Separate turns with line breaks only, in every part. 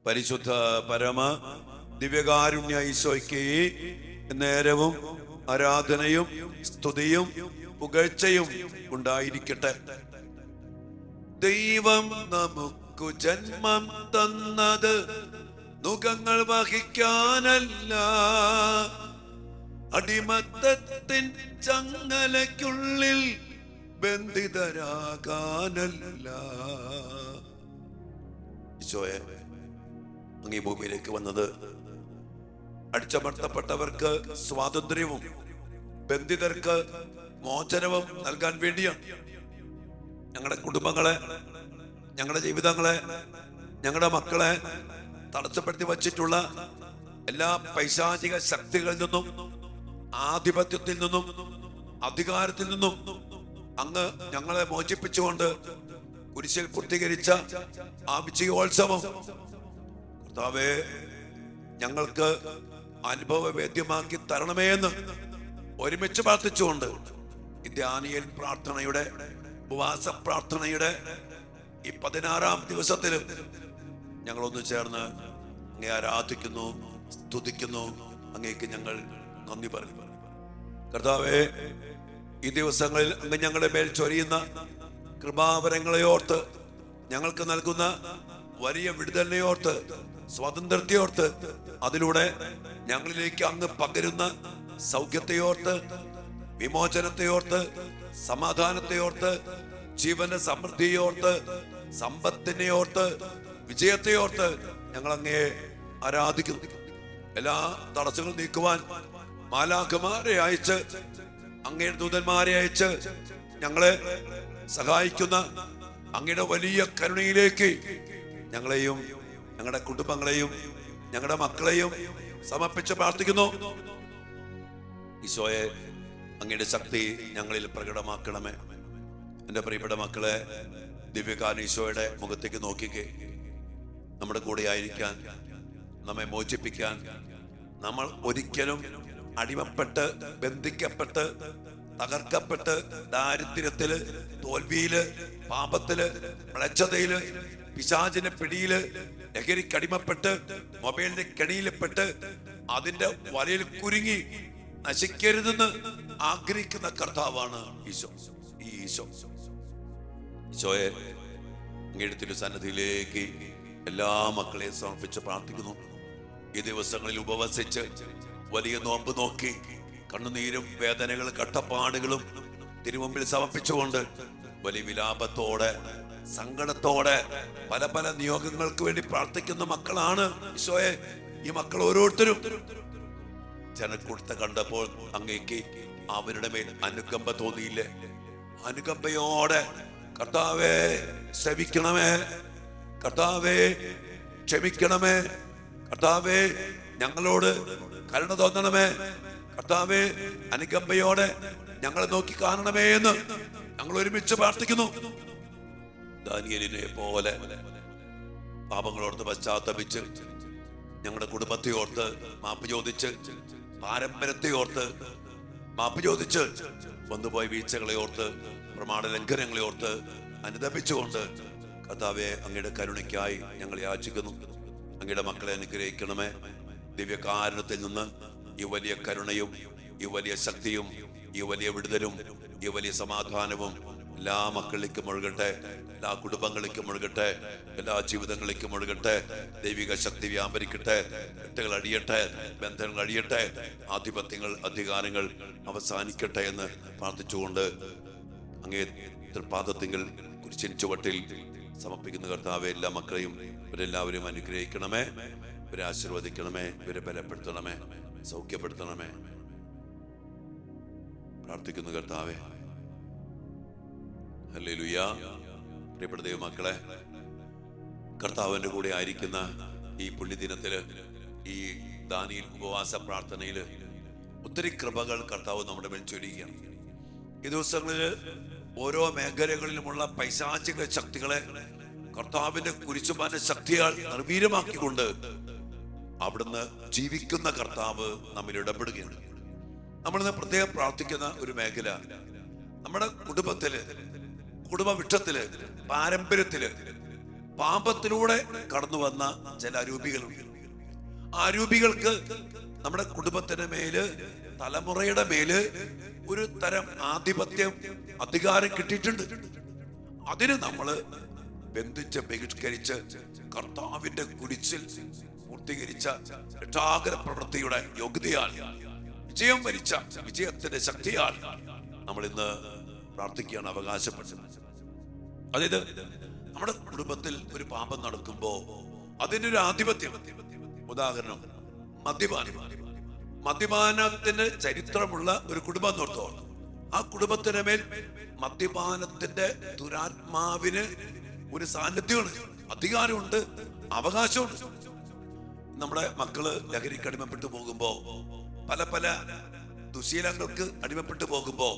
പരിശുദ്ധ പരമ ദിവ്യകാരുണ്യ ഈശോയ്ക്ക് നേരവും ആരാധനയും സ്തുതിയും പുകഴ്ചയും ഉണ്ടായിരിക്കട്ടെ. ദൈവം നമുക്കു ജന്മം തന്നത് നുകങ്ങൾ വഹിക്കാനല്ല, അടിമത്തത്തിൻ ചങ്ങലയ്ക്കുള്ളിൽ ബന്ധിതരാകാനല്ല. ഈശോയെ, അങ്ങ് ഈ ഭൂമിയിലേക്ക് വന്നത് അടിച്ചമർത്തപ്പെട്ടവർക്ക് സ്വാതന്ത്ര്യവും ബന്ധിതർക്ക് മോചനവും നൽകാൻ വേണ്ടിയാണ്. ഞങ്ങളുടെ കുടുംബങ്ങളെ, ഞങ്ങളുടെ ജീവിതങ്ങളെ, ഞങ്ങളുടെ മക്കളെ തടസ്സപ്പെടുത്തി വച്ചിട്ടുള്ള എല്ലാ പൈശാചിക ശക്തികളിൽ നിന്നും, ആധിപത്യത്തിൽ നിന്നും, അധികാരത്തിൽ നിന്നും അങ്ങ് ഞങ്ങളെ മോചിപ്പിച്ചുകൊണ്ട് കുരിശിൽ പൂർത്തീകരിച്ച ആ വിജയോത്സവം കർത്താവേ ഞങ്ങൾക്ക് അനുഭവവേദ്യമാക്കി തരണമേ എന്ന് ഒരുമിച്ച് പ്രാർത്ഥിച്ചുകൊണ്ട് ഈ ധ്യാനിയൽ പ്രാർത്ഥനയുടെ, ഉപവാസ പ്രാർത്ഥനയുടെ ഈ 16-ാം ദിവസത്തിൽ ഞങ്ങളൊന്ന് ചേർന്ന് അങ്ങേ ആരാധിക്കുന്നു, സ്തുതിക്കുന്നു. അങ്ങേക്ക് ഞങ്ങൾ നന്ദി പറയുന്നു. കർത്താവേ, ഈ ദിവസങ്ങളിൽ അങ്ങ് ഞങ്ങളുടെ മേൽ ചൊരിയുന്ന കൃപാവരങ്ങളെ ഓർത്ത്, ഞങ്ങൾക്ക് നൽകുന്ന വലിയ വിടുതലിനെ ഓർത്ത്, സ്വാതന്ത്ര്യത്തെ ഓർത്ത്, അതിലൂടെ ഞങ്ങളിലേക്ക് അങ്ങ് പകരുന്ന സൗഖ്യത്തെ ഓർത്ത്, വിമോചനത്തെ ഓർത്ത്, സമാധാനത്തെ ഓർത്ത്, ജീവന്റെ സമൃദ്ധിയെ ഓർത്ത്, സമ്പത്തിനെ ഓർത്ത്, വിജയത്തെ ഓർത്ത് ഞങ്ങൾ അങ്ങയെ ആരാധിക്കുന്നു. എല്ലാ തടസ്സങ്ങളും നീക്കുവാൻ മാലാഖമാരെ അയച്ച്, അങ്ങയുടെ ദൂതന്മാരെ അയച്ച് ഞങ്ങളെ സഹായിക്കുന്ന അങ്ങയുടെ വലിയ കരുണയിലേക്ക് ഞങ്ങളെയും ഞങ്ങളുടെ കുടുംബങ്ങളെയും ഞങ്ങളുടെ മക്കളെയും സമർപ്പിച്ച് പ്രാർത്ഥിക്കുന്നു. ഈശോയെ, അങ്ങയുടെ ശക്തി ഞങ്ങളിൽ പ്രകടമാക്കണമേ. എൻ്റെ പ്രിയപ്പെട്ട മക്കളെ, ദിവ്യകാരുണ്യ ഈശോയുടെ മുഖത്തേക്ക് നോക്കിക്കേ. നമ്മുടെ കൂടെ ആയിരിക്കാൻ, നമ്മെ മോചിപ്പിക്കാൻ, നമ്മൾ ഒരിക്കലും അടിമപ്പെട്ട്, ബന്ധിക്കപ്പെട്ട്, തകർക്കപ്പെട്ട്, ദാരിദ്ര്യത്തില്, തോൽവിയില്, പാപത്തില്, മ്ലേച്ഛതയില്, പിശാചിന്റെ പിടിയില്, ലഹരിക്കടിമപ്പെട്ട്, മൊബൈലിന്റെ കെണിയിൽപ്പെട്ട്, അതിന്റെ വലയിൽ കുരുങ്ങി നശിക്കരുതെന്ന് ആഗ്രഹിക്കുന്ന കർത്താവാണ് ഈശോ. ഈ ഈശോയെ, അങ്ങയുടെ തിരുസന്നിധിയിലേക്ക് എല്ലാ മക്കളെയും സമർപ്പിച്ച് പ്രാർത്ഥിക്കുന്നു. ഈ ദിവസങ്ങളിൽ ഉപവസിച്ച് വലിയ നോമ്പ് നോക്കി കണ്ണുനീരും വേദനകളും കഷ്ടപ്പാടുകളും തിരുമുമ്പിൽ സമർപ്പിച്ചുകൊണ്ട് വലിയ വിലാപത്തോടെ, സങ്കടത്തോടെ പല പല നിയോഗങ്ങൾക്ക് വേണ്ടി പ്രാർത്ഥിക്കുന്ന മക്കളാണ് ഈശോയെ. ഈ മക്കൾ ഓരോരുത്തരും ജനക്കൂട്ടത്തെ കണ്ടപ്പോൾ അങ്ങേക്ക് അവരുടെ മേൽ അനുകമ്പ തോന്നിയില്ലേ? അനുകമ്പയോടെ കർത്താവേ ശ്രവിക്കണമേ, കർത്താവേ ക്ഷമിക്കണമേ, കർത്താവേ ഞങ്ങളോട് കരുണ തോന്നണമേ, കർത്താവേ അനുകമ്പയോടെ ഞങ്ങളെ നോക്കി കാണണമേ എന്ന് ഞങ്ങൾ ഒരുമിച്ച് പ്രാർത്ഥിക്കുന്നു. ദാനിയേലിനെ പോലെ പാപങ്ങളോർത്ത് പശ്ചാത്തപിച്ച്, ഞങ്ങളുടെ കുടുംബത്തെ ഓർത്ത് മാപ്പ് ചോദിച്ച്, പാരമ്പര്യത്തെ ഓർത്ത് മാപ്പ് ചോദിച്ച്, വന്നുപോയ വീഴ്ചകളെ ഓർത്ത്, പ്രമാണ ലംഘനങ്ങളെ ഓർത്ത് അനുതപിച്ചുകൊണ്ട് കർത്താവെ അങ്ങയുടെ കരുണയ്ക്കായി ഞങ്ങൾ യാചിക്കുന്നു. അങ്ങയുടെ മക്കളെ അനുഗ്രഹിക്കണമേ. ദിവ്യകാരുണ്യത്തിൽ നിന്ന് ഈ വലിയ കരുണയും, ഈ വലിയ ശക്തിയും, ഈ വലിയ വിടുതലും, ഈ വലിയ സമാധാനവും എല്ലാ മക്കളിലേക്കും ഒഴുകട്ടെ, എല്ലാ കുടുംബങ്ങളിലേക്കും ഒഴുകട്ടെ, എല്ലാ ജീവിതങ്ങളിലേക്കും ഒഴുകട്ടെ. ദൈവിക ശക്തി വ്യാപരിക്കട്ടെ, കെട്ടുകൾ അടിയട്ടെ, ബന്ധങ്ങൾ അടിയട്ടെ, ആധിപത്യങ്ങൾ, അധികാരങ്ങൾ അവസാനിക്കട്ടെ എന്ന് പ്രാർത്ഥിച്ചുകൊണ്ട് അങ്ങേ തൃപ്പാദത്തിങ്കൽ കുരിശിൻ ചുവട്ടിൽ സമർപ്പിക്കുന്ന കർത്താവെ, എല്ലാ മക്കളെയും ഇവരെല്ലാവരും അനുഗ്രഹിക്കണമേ, ഇവരെ ആശീർവദിക്കണമേ, ഇവരെ ബലപ്പെടുത്തണമേ, സൗഖ്യപ്പെടുത്തണമേ. പ്രാർത്ഥിക്കുന്നു കർത്താവെ. ഹല്ലേലൂയ. പ്രിയപ്പെട്ട ദൈവമക്കളെ, കർത്താവിന്റെ കൂടെ ആയിരിക്കുന്ന ഈ പുണ്യദിനത്തില്, ഈ ദാനിയേൽ ഉപവാസ പ്രാർത്ഥനയില് ഒത്തിരി കൃപകൾ കർത്താവ് നമ്മുടെ മേൽ ചൊരിയുകയാണ്. ഈ ദിവസങ്ങളില് ഓരോ മേഖലകളിലുമുള്ള പൈശാചിക ശക്തികളെ കർത്താവിന്റെ കുരിശുമാന ശക്തിയാൽ നിർവീര്യമാക്കിക്കൊണ്ട് അവിടുന്ന് ജീവിക്കുന്ന കർത്താവ് നമ്മിൽ ഇടപെടുകയാണ്. നമ്മളിന്ന് പ്രത്യേകം പ്രാർത്ഥിക്കുന്ന ഒരു മേഖല നമ്മുടെ കുടുംബത്തില്, കുടുംബവൃക്ഷത്തില്, പാരമ്പര്യത്തില് പാപത്തിലൂടെ കടന്നു വന്ന ചില അരൂപികളുണ്ട്. ആ അരൂപികൾക്ക് നമ്മുടെ കുടുംബത്തിന് മേല്, തലമുറയുടെ മേല് ഒരു തരം ആധിപത്യം, അധികാരം കിട്ടിയിട്ടുണ്ട്. അതിന് നമ്മള് ബന്ധിച്ച് ബഹിഷ്കരിച്ച് കർത്താവിന്റെ കുരിശിൽ പൂർത്തീകരിച്ച രക്ഷാകര പ്രവൃത്തിയുടെ യോഗ്യതയാൽ, വിജയം വരിച്ച വിജയത്തിന്റെ ശക്തിയാൽ നമ്മൾ ഇന്ന് പ്രാർത്ഥിക്കുകയാണ്, അവകാശപ്പെട്ടത്. അതായത് നമ്മുടെ കുടുംബത്തിൽ ഒരു പാപം നടക്കുമ്പോ അതിനൊരു ആധിപത്യം. ഉദാഹരണം, മദ്യപാനത്തിന്റെ ചരിത്രമുള്ള ഒരു കുടുംബം നോർത്തോ, ആ കുടുംബത്തിന് മേൽ മദ്യപാനത്തിന്റെ ദുരാത്മാവിന് ഒരു സാന്നിധ്യമാണ്, അധികാരമുണ്ട്, അവകാശമുണ്ട്. നമ്മുടെ മക്കള് ലഹരിക്ക് അടിമപ്പെട്ടു പോകുമ്പോ, പല പല ദുശീലങ്ങൾക്ക് അടിമപ്പെട്ടു പോകുമ്പോ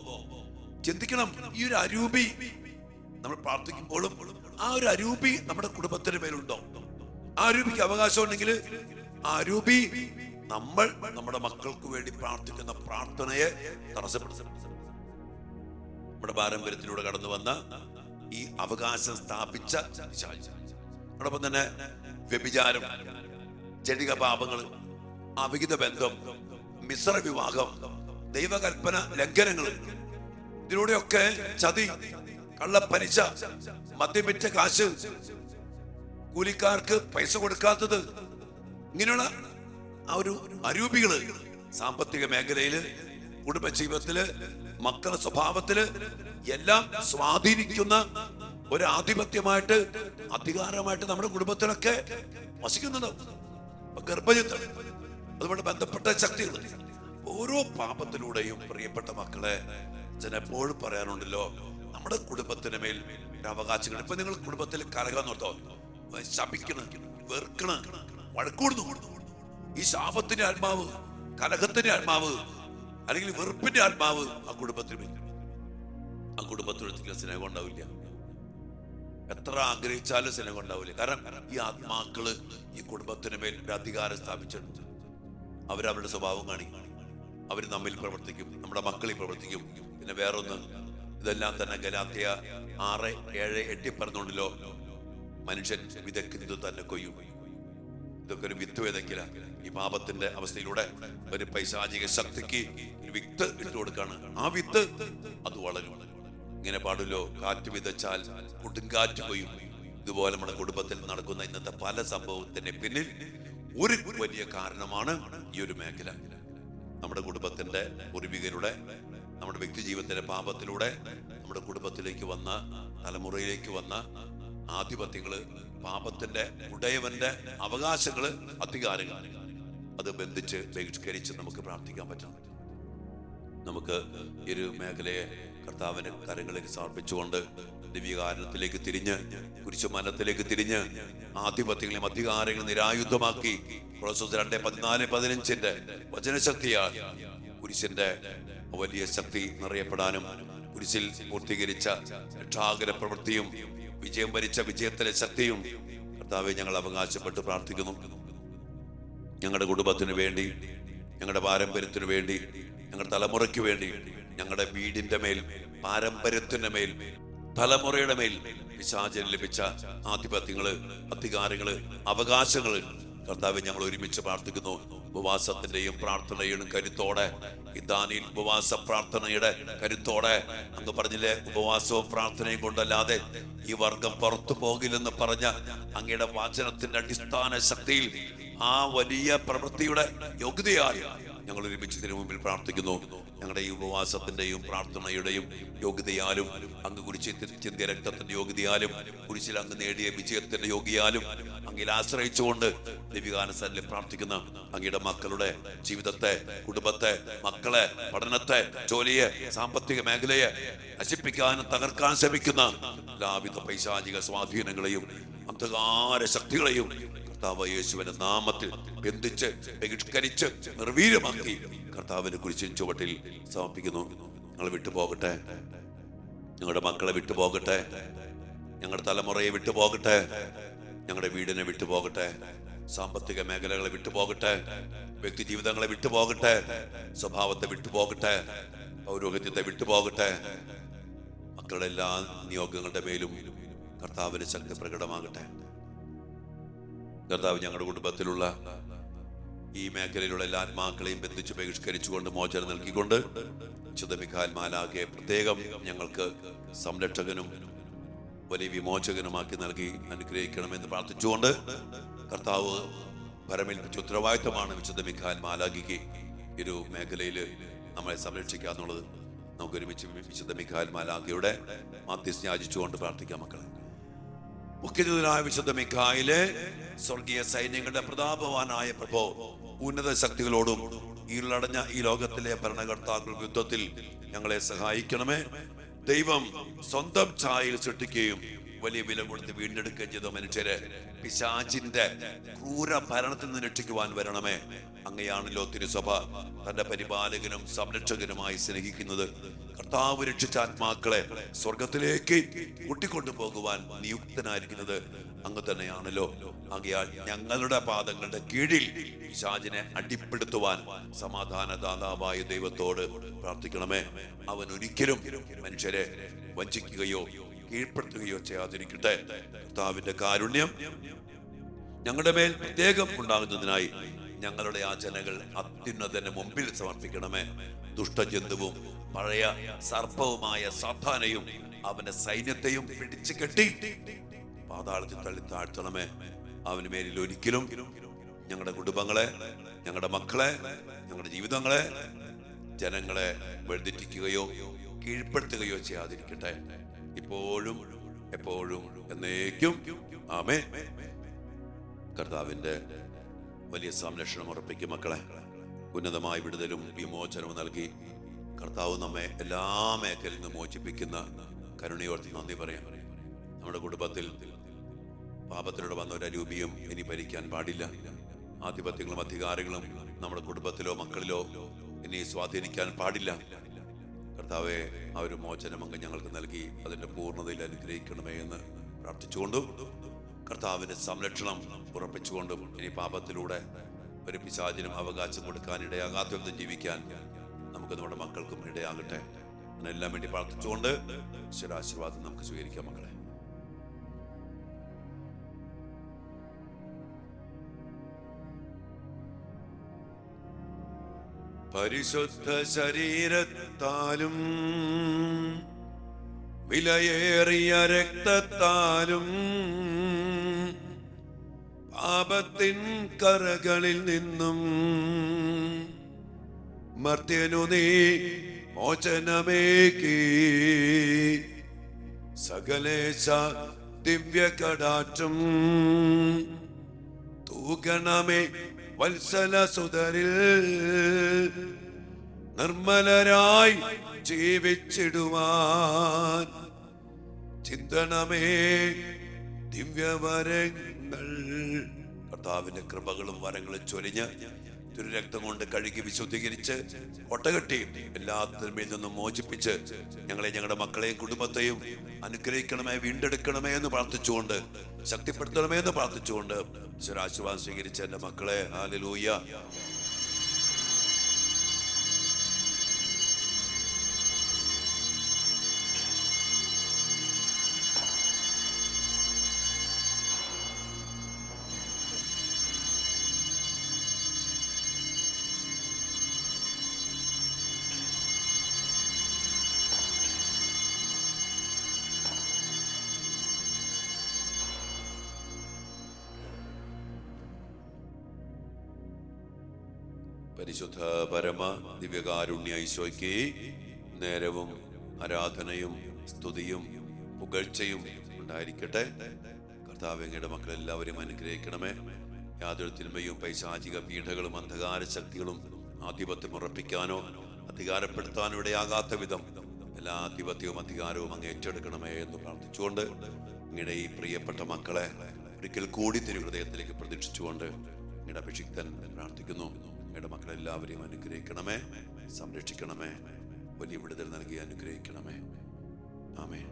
ചിന്തിക്കണം, ഈ ഒരു അരൂപി നമ്മൾ പ്രാർത്ഥിക്കുമ്പോഴും ആ ഒരു അരൂപി നമ്മുടെ കുടുംബത്തിന് മേലുണ്ടോ? ആ അരൂപിക്ക് അവകാശം ഉണ്ടെങ്കിൽ ആ അരൂപി നമ്മൾ നമ്മുടെ മക്കൾക്ക് വേണ്ടി പ്രാർത്ഥിക്കുന്ന പ്രാർത്ഥനയെ തടസ്സപ്പെടുത്തും. നമ്മുടെ പാരമ്പര്യത്തിലൂടെ കടന്നു വന്ന ഈ അവകാശം സ്ഥാപിച്ച അതോടൊപ്പം തന്നെ വ്യഭിചാരം, ജടിക പാപങ്ങൾ, അവിഹിത ബന്ധം, മിശ്ര വിവാഹം, ദൈവകൽപ്പന ലംഘനങ്ങൾ, ഇതിലൂടെയൊക്കെ ചതി, കള്ളപ്പലിശ, മദ്യപിച്ച കാശ്, കൂലിക്കാർക്ക് പൈസ കൊടുക്കാത്തത്, ഇങ്ങനെയുള്ള ആ ഒരു അരൂപികള് സാമ്പത്തിക മേഖലയില്, കുടുംബജീവിതത്തില്, മക്കളുടെ സ്വഭാവത്തില് എല്ലാം സ്വാധീനിക്കുന്ന ഒരു ആധിപത്യമായിട്ട്, അധികാരമായിട്ട് നമ്മുടെ കുടുംബത്തിലൊക്കെ വസിക്കുന്നുണ്ടാവും. ഗർഭചിത്രം, അതുകൊണ്ട് ബന്ധപ്പെട്ട ശക്തികൾ. ഓരോ പാപത്തിലൂടെയും പ്രിയപ്പെട്ട മക്കളെ, എപ്പോഴും പറയാനുണ്ടല്ലോ, നമ്മുടെ കുടുംബത്തിന് മേൽ ഒരു അവകാശങ്ങൾ. ഇപ്പൊ നിങ്ങൾ കുടുംബത്തിൽ കലഹം നോർത്തോ, ശപിക്കണം, വെറുക്കണം, വഴക്കൂടുന്നു, ഈ ശാപത്തിന്റെ ആത്മാവ്, കലഹത്തിന്റെ ആത്മാവ്, അല്ലെങ്കിൽ വെറുപ്പിന്റെ ആത്മാവ് ആ കുടുംബത്തിന് സ്നേഹം ഉണ്ടാവില്ല. എത്ര ആഗ്രഹിച്ചാലും സ്നേഹം ഉണ്ടാവില്ല. കാരണം ഈ ആത്മാക്കള് ഈ കുടുംബത്തിന് മേൽ ഒരു അധികാരം സ്ഥാപിച്ചിട്ടുണ്ട്. അവരവരുടെ സ്വഭാവം കാണിക്കും, അവർ നമ്മിൽ പ്രവർത്തിക്കും, നമ്മുടെ മക്കളിൽ പ്രവർത്തിക്കും. പിന്നെ വേറൊന്ന്, ഇതെല്ലാം തന്നെ ഗലാത്യ 6:7-8 പറഞ്ഞുകൊണ്ടല്ലോ, മനുഷ്യൻ വിതയ്ക്കുന്നത് തന്നെ കൊയ്യും. ഇതൊക്കെ ഒരു വിത്ത് വിതയ്ക്കല. ഈ പാപത്തിന്റെ അവസ്ഥയിലൂടെ ഒരു പൈശാചിക ശക്തിക്ക് ഒരു വിത്ത് ഇട്ട് കൊടുക്കാണ്. ആ വിത്ത് അത് വളരും. ഇങ്ങനെ പാടുമല്ലോ, കാറ്റ് വിതച്ചാൽ കൊടുങ്കാറ്റ് കൊയ്യും. ഇതുപോലെ നമ്മുടെ കുടുംബത്തിൽ നടക്കുന്ന ഇന്നത്തെ പല സംഭവത്തിന്റെ പിന്നിൽ ഒരു വലിയ കാരണമാണ് ഈ ഒരു മേഖല. നമ്മുടെ കുടുംബത്തിന്റെ പൂർവികരുടെ, നമ്മുടെ വ്യക്തി ജീവിതത്തിന്റെ പാപത്തിലൂടെ നമ്മുടെ കുടുംബത്തിലേക്ക് വന്ന, തലമുറയിലേക്ക് വന്ന ആധിപത്യങ്ങള്, പാപത്തിന്റെ ഉടയവന്റെ അവകാശങ്ങള്, അധികാരങ്ങൾ, അത് ബന്ധിച്ച് ബഹിഷ്കരിച്ച് നമുക്ക് പ്രാർത്ഥിക്കാൻ പറ്റണം. നമുക്ക് ഈ ഒരു മേഖലയെ കർത്താവിന്റെ കരങ്ങളിലേക്ക് സമർപ്പിച്ചുകൊണ്ട് ദിവ്യകാരണത്തിലേക്ക് തിരിഞ്ഞ്, കുരിശുമരണത്തിലേക്ക് തിരിഞ്ഞ്, ആധിപത്യങ്ങളെയും അധികാരങ്ങളെ നിരായുധമാക്കി 2:14-15 വചനശക്തിയാൽ കുരിശിന്റെ വലിയ ശക്തി നിറയപ്പെടാനും, കുരിശിൽ പൂർത്തീകരിച്ച രക്ഷാകര പ്രവൃത്തിയും വിജയം വരിച്ച വിജയത്തിലെ ശക്തിയും കർത്താവെ ഞങ്ങൾ അവകാശപ്പെട്ട് പ്രാർത്ഥിക്കുന്നു. ഞങ്ങളുടെ കുടുംബത്തിന് വേണ്ടി, ഞങ്ങളുടെ പാരമ്പര്യത്തിന് വേണ്ടി, ഞങ്ങളുടെ തലമുറയ്ക്ക് വേണ്ടി, ഞങ്ങളുടെ വീടിന്റെ മേൽ, പാരമ്പര്യത്തിന്റെ മേൽ, തലമുറയുടെ മേൽ പിശാചിന് ലഭിച്ച ആധിപത്യങ്ങള്, അധികാരങ്ങള്, അവകാശങ്ങള് കർത്താവെ ഞങ്ങൾ ഒരുമിച്ച് പ്രാർത്ഥിക്കുന്നു. ഉപവാസത്തിന്റെയും പ്രാർത്ഥനയുടെയും കരുത്തോടെ, ഇദാനിൽ ഉപവാസ പ്രാർത്ഥനയുടെ കരുത്തോടെ, അങ്ങ് പറഞ്ഞില്ലേ, ഉപവാസവും പ്രാർത്ഥനയും കൊണ്ടല്ലാതെ ഈ വർഗം പുറത്തു പോകില്ലെന്ന് പറഞ്ഞ അങ്ങയുടെ വചനത്തിന്റെ അടിസ്ഥാന ശക്തിയിൽ, ആ വലിയ പ്രവൃത്തിയുടെ യോഗ്യതയാൽ ഞങ്ങൾ ഒരുമിച്ച് ഇതിനു മുമ്പിൽ പ്രാർത്ഥിക്കുന്നു. ഞങ്ങളുടെ ഈ ഉപവാസത്തിന്റെയും പ്രാർത്ഥനയുടെയും യോഗ്യതയാലും, അങ്ങ് കുരിശ് ചിന്തിയ രക്തത്തിന്റെ യോഗ്യതയാലും, കുരിശിൽ അങ്ങ് നേടിയ വിജയത്തിന്റെ യോഗ്യയാലും അങ്ങിൽ ആശ്രയിച്ചുകൊണ്ട് ദിവ്യകാനസനിൽ പ്രാർത്ഥിക്കുന്ന അങ്ങയുടെ മക്കളുടെ ജീവിതത്തെ, കുടുംബത്തെ, മക്കളെ, പഠനത്തെ, ജോലിയെ, സാമ്പത്തിക മേഖലയെ നശിപ്പിക്കാനും തകർക്കാൻ ശ്രമിക്കുന്ന എല്ലാവിധ പൈശാചിക സ്വാധീനങ്ങളെയും അന്ധകാര ശക്തികളെയും കർത്താവ് യേശുവിന്റെ നാമത്തിൽ ബന്ധിച്ച് ബഹിഷ്കരിച്ച് നിർവീര്യമാക്കി കർത്താവിനെ കുരിശിൻ ചുവട്ടിൽ സമർപ്പിക്കുന്നു. ഞങ്ങൾ വിട്ടുപോകട്ടെ, ഞങ്ങളുടെ മക്കളെ വിട്ടുപോകട്ടെ, ഞങ്ങളുടെ തലമുറയെ വിട്ടുപോകട്ടെ, ഞങ്ങളുടെ വീടിനെ വിട്ടുപോകട്ടെ, സാമ്പത്തിക മേഖലകളെ വിട്ടുപോകട്ടെ, വ്യക്തി ജീവിതങ്ങളെ വിട്ടുപോകട്ടെ, സ്വഭാവത്തെ വിട്ടുപോകട്ടെ, പൗരോഹിത്യത്തെ വിട്ടുപോകട്ടെ. മക്കളുടെ എല്ലാ നിയോഗങ്ങളുടെ മേലും കർത്താവിന്റെ ശക്തി പ്രകടമാകട്ടെ. കർത്താവ് ഞങ്ങളുടെ കുടുംബത്തിലുള്ള ഈ മേഖലയിലുള്ള എല്ലാ ആത്മാക്കളെയും ബന്ധിച്ച് ബഹിഷ്കരിച്ചുകൊണ്ട് മോചനം നൽകിക്കൊണ്ട് വിശുദ്ധ മിഖായേൽ മാലാഖയെ പ്രത്യേകം ഞങ്ങൾക്ക് സംരക്ഷകനും വലിയ വിമോചകനുമാക്കി നൽകി അനുഗ്രഹിക്കണമെന്ന് പ്രാർത്ഥിച്ചുകൊണ്ട് കർത്താവ് പരമേൽപ്പിച്ച ഉത്തരവാദിത്വമാണ് വിശുദ്ധ മിഖായേൽ മാലാഖയ്ക്ക് ഒരു മേഖലയിൽ നമ്മളെ സംരക്ഷിക്കുക എന്നുള്ളത്. നമുക്ക് ഒരുമിച്ച് വിശുദ്ധ മിഖായേൽ മാലാഖയുടെ മധ്യസ്ഥം യാചിച്ചുകൊണ്ട് പ്രാർത്ഥിക്കാം. മക്കളെ, മുഖ്യദൂതനായ വിശുദ്ധ മിഖായേലെ, സ്വർഗീയ സൈന്യങ്ങളുടെ പ്രതാപവാനായ പ്രഭോ, ഉന്നത ശക്തികളോടും ഈളടഞ്ഞ ഈ ലോകത്തിലെ ഭരണകർത്താക്കൾ യുദ്ധത്തിൽ ഞങ്ങളെ സഹായിക്കണമേ. ദൈവം സ്വന്തം ഛായയിൽ സൃഷ്ടിക്കുകയും വലിയ വില കൊടുത്ത് വീണ്ടെടുക്കുകയും ചെയ്ത മനുഷ്യരെ പിശാചിന്റെ ക്രൂര ഭരണത്തിൽ നിന്ന് രക്ഷിക്കുവാൻ വരണമേ. അങ്ങയാണല്ലോ തിരുസഭ തന്റെ പരിപാലകനും സംരക്ഷകനുമായി സ്നേഹിക്കുന്നത്. കർത്താവ് രക്ഷിച്ച ആത്മാക്കളെ സ്വർഗത്തിലേക്ക് കൂട്ടിക്കൊണ്ടു പോകുവാൻ നിയുക്തനായിരിക്കുന്നത് അങ്ങ് തന്നെയാണല്ലോ. ആകയാൽ ഞങ്ങളുടെ പാദങ്ങളുടെ കീഴിൽ പിശാചിനെ അടിപ്പെടുത്തുവാൻ സമാധാനദാതാവായ ദൈവത്തോട് പ്രാർത്ഥിക്കണമേ. അവൻ ഒരിക്കലും മനുഷ്യരെ വഞ്ചിക്കുകയോ കീഴ്പ്പെടുത്തുകയോ ചെയ്യാതിരിക്കട്ടെ. കർത്താവിന്റെ കാരുണ്യം ഞങ്ങളുടെ മേൽ പ്രത്യേകം ഉണ്ടാകുന്നതിനായി ഞങ്ങളുടെ യാചനകൾ അത്യുന്നതന്റെ മുമ്പിൽ സമർപ്പിക്കണമേ. ദുഷ്ടജന്തുവും പഴയ സർപ്പവുമായ സാത്താനെയും അവന്റെ സൈന്യത്തെയും പിടിച്ചു കെട്ടി പാതാളത്തിൽ തള്ളി താഴ്ത്തണമേ. അവന് മേലിൽ ഒരിക്കലും ഞങ്ങളുടെ കുടുംബങ്ങളെ, ഞങ്ങളുടെ മക്കളെ, ഞങ്ങളുടെ ജീവിതങ്ങളെ, ജനങ്ങളെ വെഴുതിരിക്കുകയോ കീഴ്പ്പെടുത്തുകയോ ചെയ്യാതിരിക്കട്ടെ, ഇപ്പോഴും എപ്പോഴും എന്നേക്കും. ആമേൻ. കർത്താവിന്റെ വലിയ സംരക്ഷണം ഉറപ്പിക്കും. മക്കളെ, ഉന്നതമായ വിടുതലും വിമോചനവും നൽകി കർത്താവ് നമ്മെ എല്ലാ മേഖലയിൽ നിന്നും മോചിപ്പിക്കുന്ന കരുണയോർത്ത് നന്ദി പറയാം. നമ്മുടെ കുടുംബത്തിൽ പാപത്തിലൂടെ വന്ന ഒരു അരൂപിയും ഇനി ഭരിക്കാൻ പാടില്ല. ആധിപത്യങ്ങളും അധികാരങ്ങളും നമ്മുടെ കുടുംബത്തിലോ മക്കളിലോ ഇനി സ്വാധീനിക്കാൻ പാടില്ല. കർത്താവെ, ആ ഒരു മോചനം അങ്ങ് ഞങ്ങൾക്ക് നൽകി അതിന്റെ പൂർണ്ണതയിൽ അനുഗ്രഹിക്കണമേ എന്ന് പ്രാർത്ഥിച്ചുകൊണ്ടും കർത്താവിന്റെ സംരക്ഷണം ഉറപ്പിച്ചുകൊണ്ടും ഇനി പാപത്തിലൂടെ ഒരു പിശാചിനും അവകാശം കൊടുക്കാൻ ഇടയാകാത്ത വിധം ജീവിക്കാൻ നമുക്ക് നമ്മുടെ മക്കൾക്കും ഇടയാകട്ടെ. അതിനെല്ലാം വേണ്ടി പ്രാർത്ഥിച്ചുകൊണ്ട് ഈശ്വരാശീർവാദം നമുക്ക് സ്വീകരിക്കാം. മക്കളെ, പരിശുദ്ധ ശരീരത്താലും വിലയേറിയ രക്തത്താലും പാപത്തിൻ കറകളിൽ നിന്നും മർത്യനു നീ മോചനമേകി സകലേശ ദിവ്യ കടാക്ഷം തൂകണമേ വത്സല സുതരിൽ നിർമ്മലരായി ജീവിച്ചിടുവാൻ ചിന്തണമേ ദിവ്യവരങ്ങൾ. കർത്താവിന്റെ കൃപകളും വരങ്ങളും ചൊരിഞ്ഞ് തിരുരക്തം കൊണ്ട് കഴുകി വിശുദ്ധീകരിച്ച് ഒട്ടകെട്ടി എല്ലാത്തിന്മേൽ നിന്നും മോചിപ്പിച്ച് ഞങ്ങളെ, ഞങ്ങളുടെ മക്കളെയും കുടുംബത്തെയും അനുഗ്രഹിക്കണമേ, വീണ്ടെടുക്കണമേ എന്ന് പ്രാർത്ഥിച്ചുകൊണ്ട്, ശക്തിപ്പെടുത്തണമേ എന്ന് പ്രാർത്ഥിച്ചുകൊണ്ട് ഈശ്വരാശീർവാദം സ്വീകരിച്ച എന്റെ മക്കളെ, ഹല്ലേലൂയ. പരിശുദ്ധ പരമ ദിവ്യകാരുണ്യ ഈശോയ്ക്ക് നേരവും ആരാധനയും സ്തുതിയും പുകഴ്ചയും ഉണ്ടായിരിക്കട്ടെ. കർത്താവ് അങ്ങയുടെ മക്കളെല്ലാവരും അനുഗ്രഹിക്കണമേ. യാതൊരു തിന്മയും പൈശാചിക പീഡകളും അന്ധകാര ശക്തികളും ആധിപത്യം ഉറപ്പിക്കാനോ അധികാരപ്പെടുത്താനോ ഇടയാകാത്ത വിധം എല്ലാ ആധിപത്യവും അധികാരവും അങ്ങ് ഏറ്റെടുക്കണമേ എന്ന് പ്രാർത്ഥിച്ചുകൊണ്ട് അങ്ങയുടെ ഈ പ്രിയപ്പെട്ട മക്കളെ ഒരിക്കൽ കൂടി തിരുഹൃദയത്തിലേക്ക് പ്രതീക്ഷിച്ചുകൊണ്ട് അങ്ങയുടെ അഭിഷിക്തൻ പ്രാർത്ഥിക്കുന്നു. അങ്ങയുടെ മക്കളെല്ലാവരെയും അനുഗ്രഹിക്കണമേ, സംരക്ഷിക്കണമേ, വലിയ വിടുതൽ നൽകി അനുഗ്രഹിക്കണമേ. ആമേൻ.